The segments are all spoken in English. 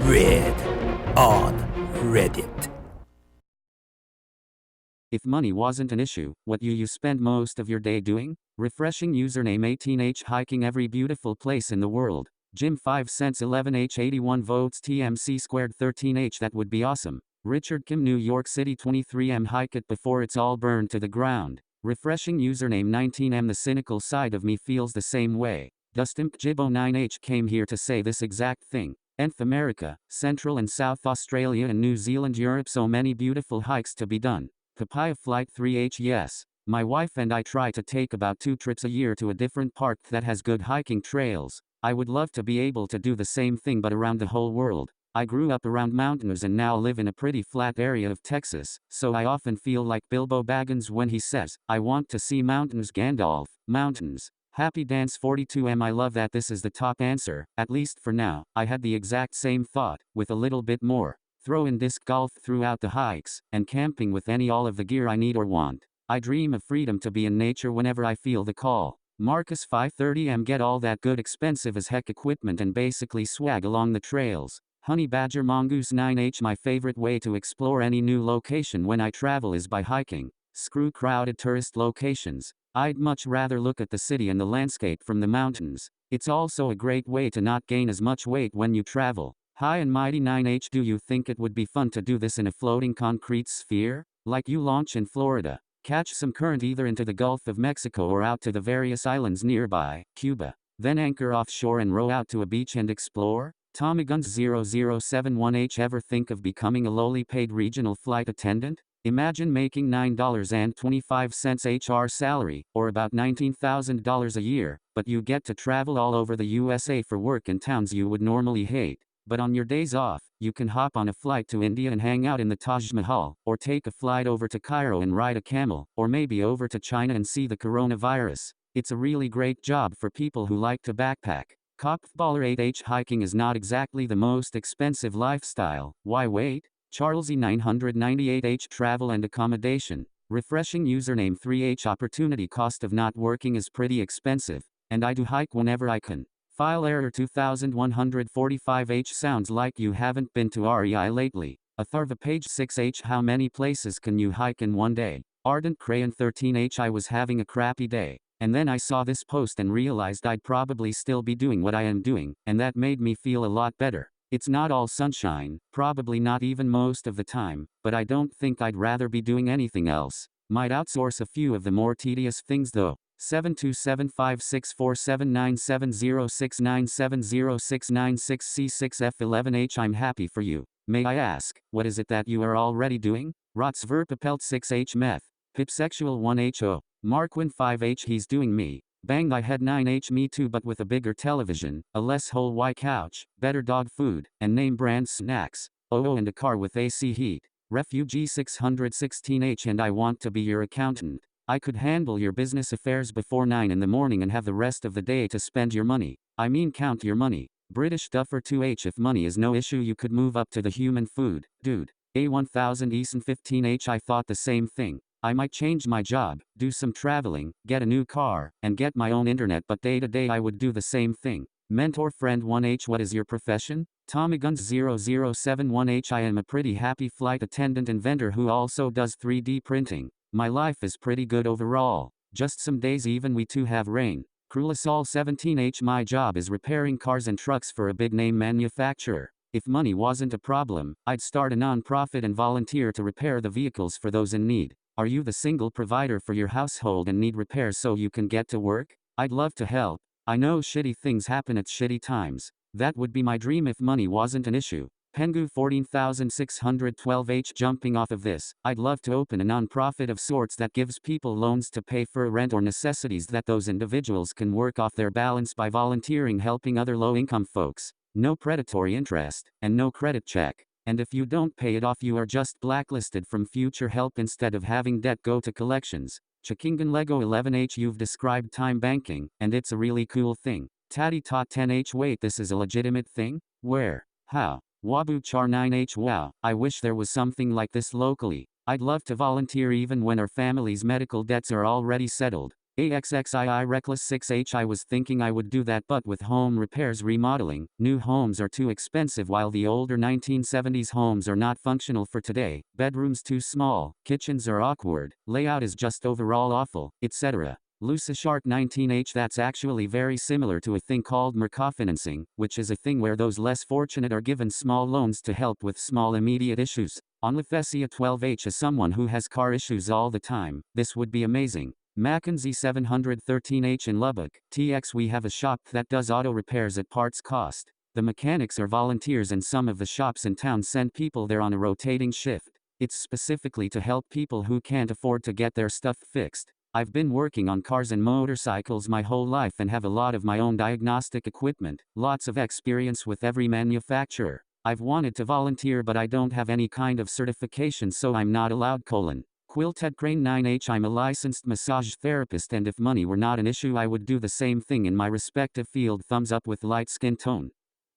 Read on Reddit. If money wasn't an issue, what you spend most of your day doing? Refreshing username 18H hiking every beautiful place in the world. Gym 5 cents 11H 81 votes TMC squared 13H that would be awesome. Richard Kim New York City 23M hike it before it's all burned to the ground. Refreshing username 19M the cynical side of me feels the same way. Dustimp Jibbo 9H came here to say this exact thing. Nth America, Central and South Australia and New Zealand Europe so many beautiful hikes to be done. Papaya Flight 3H yes. My wife and I try to take about 2 trips a year to a different park that has good hiking trails. I would love to be able to do the same thing but around the whole world. I grew up around mountains and now live in a pretty flat area of Texas, so I often feel like Bilbo Baggins when he says, I want to see mountains Gandalf, mountains. Happy Dance 42M I love that this is the top answer, at least for now. I had the exact same thought, with a little bit more. Throw in disc golf throughout the hikes, and camping with all of the gear I need or want. I dream of freedom to be in nature whenever I feel the call. Marcus 530M get all that good expensive as heck equipment and basically swag along the trails. Honey Badger Mongoose 9H my favorite way to explore any new location when I travel is by hiking. Screw crowded tourist locations. I'd much rather look at the city and the landscape from the mountains. It's also a great way to not gain as much weight when you travel. High and Mighty 9H do you think it would be fun to do this in a floating concrete sphere? Like you launch in Florida, catch some current either into the Gulf of Mexico or out to the various islands nearby, Cuba, then anchor offshore and row out to a beach and explore? TommyGuns 0071H ever think of becoming a lowly paid regional flight attendant? Imagine making $9.25 HR salary, or about $19,000 a year, but you get to travel all over the USA for work in towns you would normally hate. But on your days off, you can hop on a flight to India and hang out in the Taj Mahal, or take a flight over to Cairo and ride a camel, or maybe over to China and see the coronavirus. It's a really great job for people who like to backpack. Kopfballer 8H hiking is not exactly the most expensive lifestyle. Why wait? Charles E 998H travel and accommodation. Refreshing username 3H opportunity cost of not working is pretty expensive, and I do hike whenever I can. File error 2145H sounds like you haven't been to REI lately. Atharva page 6H how many places can you hike in one day? Ardent Crayon 13H I was having a crappy day, and then I saw this post and realized I'd probably still be doing what I am doing, and that made me feel a lot better. It's not all sunshine, probably not even most of the time, but I don't think I'd rather be doing anything else. Might outsource a few of the more tedious things though. 72756479069706996C6F11H I'm happy for you. May I ask, what is it that you are already doing? Rotsverpapelt 6H meth. Pipsexual 1HO. Marquin 5H he's doing me. Bang I had 9H me too but with a bigger television, a less whole Y couch, better dog food, and name brand snacks. Oh and a car with AC heat. Refugee 616H and I want to be your accountant. I could handle your business affairs before 9 in the morning and have the rest of the day to spend your money. I mean count your money. British Duffer 2H if money is no issue you could move up to the human food, dude. A1000 Eason 15H I thought the same thing. I might change my job, do some traveling, get a new car, and get my own internet but day to day I would do the same thing. Mentor friend 1H what is your profession? TommyGuns 0071H I am a pretty happy flight attendant and vendor who also does 3D printing. My life is pretty good overall. Just some days even we too have rain. Crulisol 17H my job is repairing cars and trucks for a big name manufacturer. If money wasn't a problem, I'd start a non-profit and volunteer to repair the vehicles for those in need. Are you the single provider for your household and need repairs so you can get to work? I'd love to help. I know shitty things happen at shitty times. That would be my dream if money wasn't an issue. Pengu 14612H jumping off of this, I'd love to open a non-profit of sorts that gives people loans to pay for rent or necessities that those individuals can work off their balance by volunteering helping other low-income folks. No predatory interest, and no credit check. And if you don't pay it off you are just blacklisted from future help instead of having debt go to collections. Chikingan Lego 11H you've described time banking, and it's a really cool thing. Tatty Tot 10H wait this is a legitimate thing? Where? How? Wabu Char 9H wow, I wish there was something like this locally. I'd love to volunteer even when our family's medical debts are already settled. AXXII Reckless 6H I was thinking I would do that, but with home repairs remodeling, new homes are too expensive while the older 1970s homes are not functional for today, bedrooms too small, kitchens are awkward, layout is just overall awful, etc. Lucy Shark 19H That's actually very similar to a thing called microfinancing, which is a thing where those less fortunate are given small loans to help with small immediate issues. On Lefesia 12H as someone who has car issues all the time, this would be amazing. Mackenzie 713H in Lubbock, TX We have a shop that does auto repairs at parts cost. The mechanics are volunteers and some of the shops in town send people there on a rotating shift. It's specifically to help people who can't afford to get their stuff fixed. I've been working on cars and motorcycles my whole life and have a lot of my own diagnostic equipment, lots of experience with every manufacturer. I've wanted to volunteer but I don't have any kind of certification so I'm not allowed. Quilted Crane 9H I'm a licensed massage therapist and if money were not an issue I would do the same thing in my respective field. Thumbs up with light skin tone.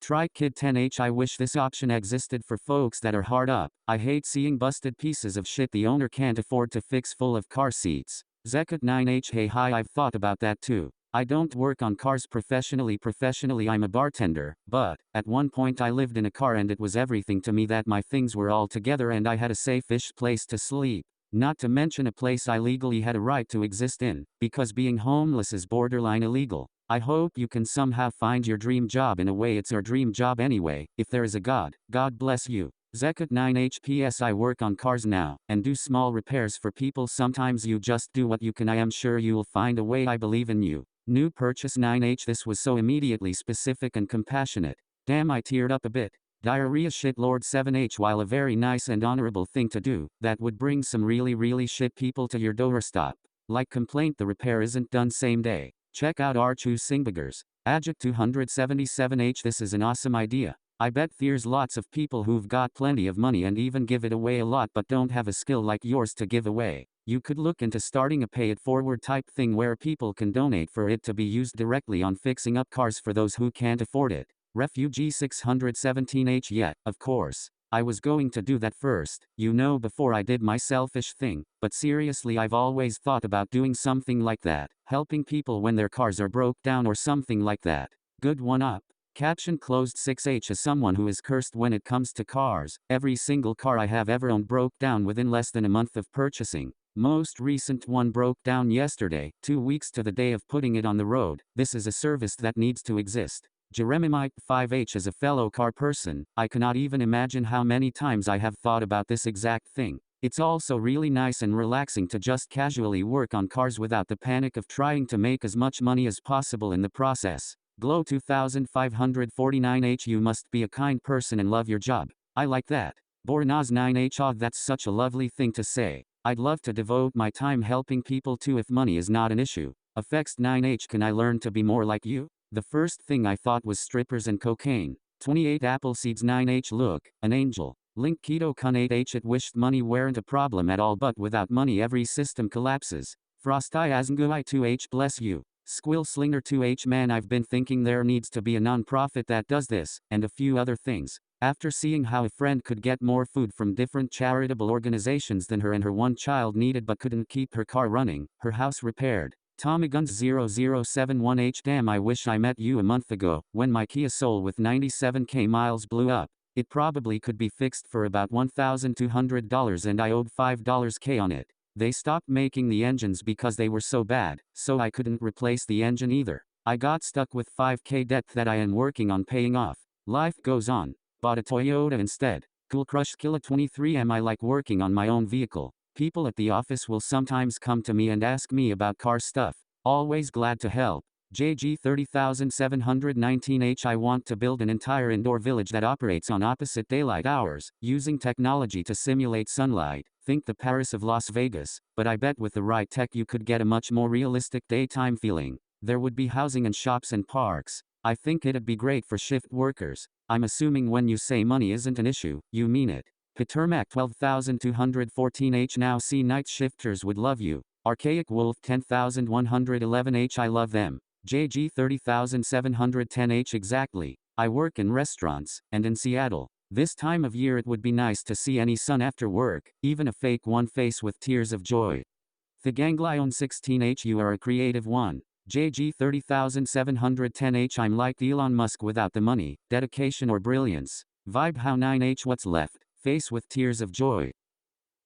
Try Kid 10H I wish this option existed for folks that are hard up. I hate seeing busted pieces of shit the owner can't afford to fix full of car seats. Zekut 9H Hey hi I've thought about that too. I don't work on cars professionally I'm a bartender, but, at one point I lived in a car and it was everything to me that my things were all together and I had a safe-ish place to sleep. Not to mention a place I legally had a right to exist in, because being homeless is borderline illegal. I hope you can somehow find your dream job. In a way it's your dream job anyway, if there is a God. God bless you. Zekut 9HPS I work on cars now, and do small repairs for people. Sometimes you just do what you can. I am sure you'll find a way. I believe in you. New purchase 9H This was so immediately specific and compassionate. Damn I teared up a bit. Diarrhea shit Lord 7H While a very nice and honorable thing to do, that would bring some really shit people to your doorstep. Like complaint the repair isn't done same day. Check out Archu Singbagers. Adject 277H This is an awesome idea. I bet there's lots of people who've got plenty of money and even give it away a lot but don't have a skill like yours to give away. You could look into starting a pay it forward type thing where people can donate for it to be used directly on fixing up cars for those who can't afford it. Refugee 617H Yeah, of course. I was going to do that first, before I did my selfish thing, but seriously I've always thought about doing something like that, helping people when their cars are broke down or something like that. Good one up. Caption closed 6H As someone who is cursed when it comes to cars, every single car I have ever owned broke down within less than a month of purchasing. Most recent one broke down yesterday, 2 weeks to the day of putting it on the road. This is a service that needs to exist. Jeremimite 5H As a fellow car person, I cannot even imagine how many times I have thought about this exact thing. It's also really nice and relaxing to just casually work on cars without the panic of trying to make as much money as possible in the process. Glow 2549H You must be a kind person and love your job. I like that. Bornaz 9H Oh that's such a lovely thing to say. I'd love to devote my time helping people too if money is not an issue. Affects 9H Can I learn to be more like you? The first thing I thought was strippers and cocaine. 28 Appleseeds 9H Look, an angel. Link Keto Kun 8H It wished money weren't a problem at all but without money every system collapses. Frosty Asngui 2H Bless you. Squill Slinger 2H Man I've been thinking there needs to be a non-profit that does this, and a few other things. After seeing how a friend could get more food from different charitable organizations than her and her one child needed but couldn't keep her car running, her house repaired. TommyGuns 0071H Damn I wish I met you a month ago, when my Kia Soul with 97k miles blew up. It probably could be fixed for about $1,200 and I owed $5k on it. They stopped making the engines because they were so bad, so I couldn't replace the engine either. I got stuck with $5k debt that I am working on paying off. Life goes on. Bought a Toyota instead. Cool Crush Killa 23 Am I like working on my own vehicle? People at the office will sometimes come to me and ask me about car stuff. Always glad to help. JG 30719H I want to build an entire indoor village that operates on opposite daylight hours, using technology to simulate sunlight. Think the Paris of Las Vegas, but I bet with the right tech you could get a much more realistic daytime feeling. There would be housing and shops and parks. I think it'd be great for shift workers. I'm assuming when you say money isn't an issue, you mean it. Petermac 12214H Now see night shifters would love you. Archaic Wolf 10111H I love them. JG 30710H Exactly. I work in restaurants, and in Seattle. This time of year it would be nice to see any sun after work, even a fake one face with tears of joy. The ganglion 16H, you are a creative one. JG 30710H, I'm like Elon Musk without the money, dedication or brilliance. Vibe how 9H, what's left? Face with tears of joy.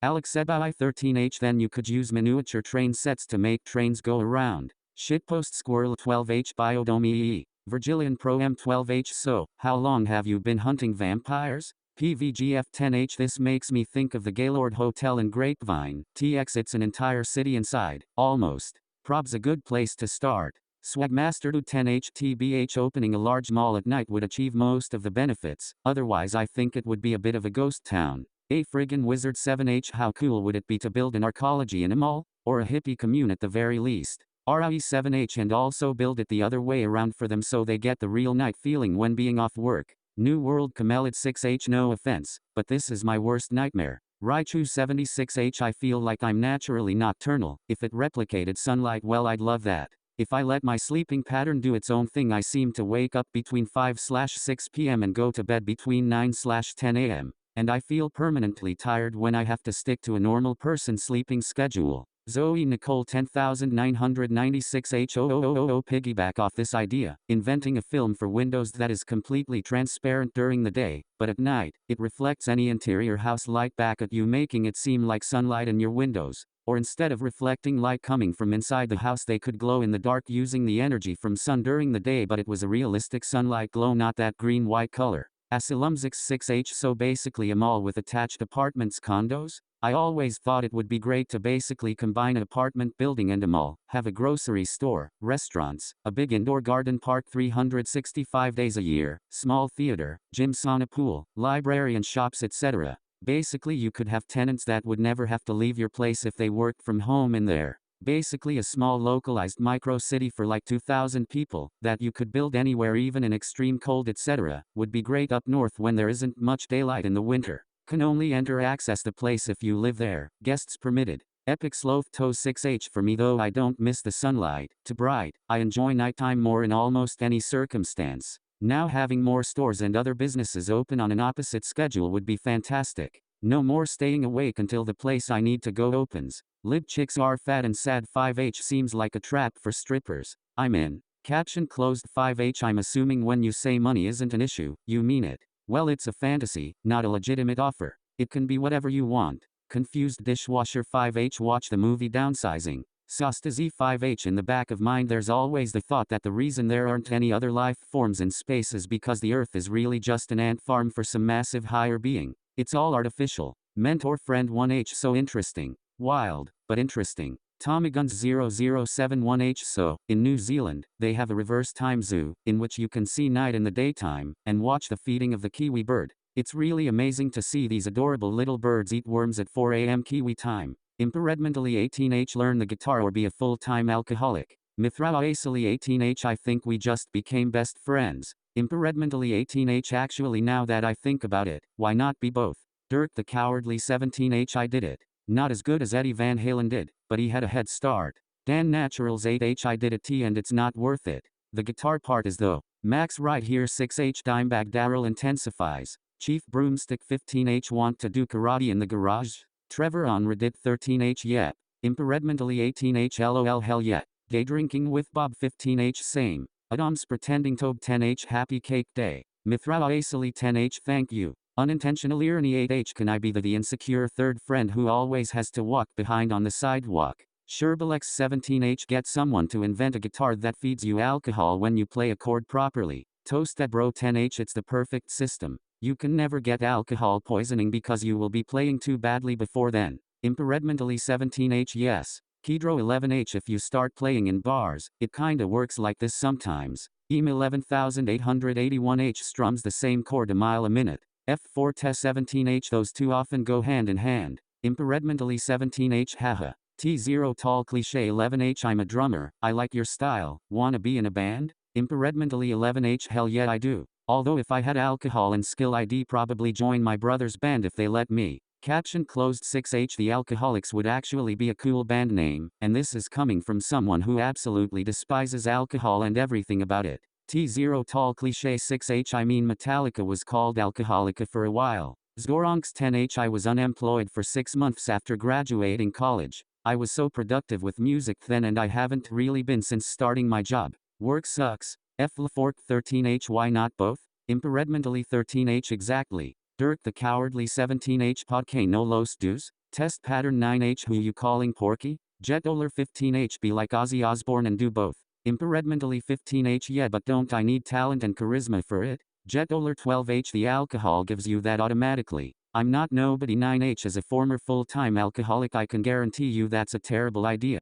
Alex Sebai 13H, then you could use miniature train sets to make trains go around. Shitpost Squirrel 12H, Biodome EE. Virgilian Pro M12H, so, how long have you been hunting vampires? PVGF 10H, this makes me think of the Gaylord Hotel in Grapevine. TX, it's an entire city inside, almost. Prob's a good place to start. Swagmaster 10H, TBH, opening a large mall at night would achieve most of the benefits, otherwise I think it would be a bit of a ghost town. A friggin' Wizard 7H, how cool would it be to build an arcology in a mall? Or a hippie commune at the very least. RIE 7H, and also build it the other way around for them so they get the real night feeling when being off work. New World Camelid 6H, no offense, but this is my worst nightmare. Raichu 76H, I feel like I'm naturally nocturnal. If it replicated sunlight, well, I'd love that. If I let my sleeping pattern do its own thing, I seem to wake up between 5/6 p.m. and go to bed between 9/10 a.m. And I feel permanently tired when I have to stick to a normal person sleeping schedule. Zoe Nicole 10996H00000 piggyback off this idea, inventing a film for windows that is completely transparent during the day, but at night, it reflects any interior house light back at you, making it seem like sunlight in your windows. Or instead of reflecting light coming from inside the house, they could glow in the dark using the energy from sun during the day, but it was a realistic sunlight glow, not that green-white color. Asilumzix 6H, so basically a mall with attached apartments, condos? I always thought it would be great to basically combine an apartment building and a mall, have a grocery store, restaurants, a big indoor garden park 365 days a year, small theater, gym, sauna, pool, library and shops, etc. Basically you could have tenants that would never have to leave your place if they worked from home in there. Basically a small localized micro city for like 2,000 people, that you could build anywhere even in extreme cold, etc. Would be great up north when there isn't much daylight in the winter. Can only enter access the place if you live there, guests permitted. Epic Sloth Toes 6H, for me though I don't miss the sunlight, too bright, I enjoy nighttime more in almost any circumstance. Now having more stores and other businesses open on an opposite schedule would be fantastic. No more staying awake until the place I need to go opens. Lib chicks are fat and sad 5H seems like a trap for strippers. I'm in. Caption closed 5H, I'm assuming when you say money isn't an issue, you mean it. Well, it's a fantasy, not a legitimate offer. It can be whatever you want. Confused dishwasher 5H, watch the movie Downsizing. Sostazy 5H, in the back of mind there's always the thought that the reason there aren't any other life forms in space is because the Earth is really just an ant farm for some massive higher being. It's all artificial. Mentor friend 1H, so interesting. Wild, but interesting. Tommyguns 0071H, so, in New Zealand, they have a reverse time zoo, in which you can see night in the daytime, and watch the feeding of the kiwi bird. It's really amazing to see these adorable little birds eat worms at 4 a.m. Kiwi time. Impedmentally 18H, learn the guitar or be a full-time alcoholic. Mithrao Acely 18H, I think we just became best friends. Impedmentally 18H, actually now that I think about it, why not be both? Dirk the Cowardly 17H, I did it. Not as good as Eddie Van Halen did, but he had a head start. Dan Naturals 8H, I did a T and it's not worth it. The guitar part is though. Max right here 6H, Dimebag Daryl intensifies. Chief Broomstick 15H, want to do karate in the garage? Trevor on Reddit 13H, yep. Impedmentally 18H, lol, hell yeah. Day drinking with Bob 15H, same. Adams pretending Tobe 10H, happy cake day. Mithrao Acely 10H, thank you. Unintentional irony 8H, can I be the insecure third friend who always has to walk behind on the sidewalk? Sherbalex 17H, get someone to invent a guitar that feeds you alcohol when you play a chord properly. Toasted Bro 10H, it's the perfect system. You can never get alcohol poisoning because you will be playing too badly before then. Impedmentally 17H, yes. Kedro 11H, if you start playing in bars, it kinda works like this sometimes. EM 11881H strums the same chord a mile a minute. F4 Test 17H, those two often go hand in hand. Impedmentally 17H, haha. T0 Tall Cliche 11H, I'm a drummer, I like your style, wanna be in a band? Impedmentally 11H, hell yeah I do. Although if I had alcohol and skill I'd probably join my brother's band if they let me. Caption closed 6H, the Alcoholics would actually be a cool band name, and this is coming from someone who absolutely despises alcohol and everything about it. T0 Tall Cliche 6H, I mean Metallica was called Alcoholica for a while. Zoronx 10H, I was unemployed for 6 months after graduating college. I was so productive with music then and I haven't really been since starting my job. Work sucks. F. Lafork 13H. Why not both? Impedmentally 13H exactly. Dirk the Cowardly 17H. Podk no los dos? Test pattern 9H. Who you calling Porky? Jetoler 15H. Be like Ozzy Osbourne and do both. Impedmentally 15H. Yeah, but don't I need talent and charisma for it? Jetoler 12H. The alcohol gives you that automatically. I'm not nobody. 9H. As a former full-time alcoholic, I can guarantee you that's a terrible idea.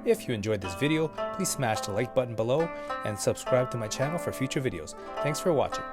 If you enjoyed this video, please smash the like button below and subscribe to my channel for future videos. Thanks for watching.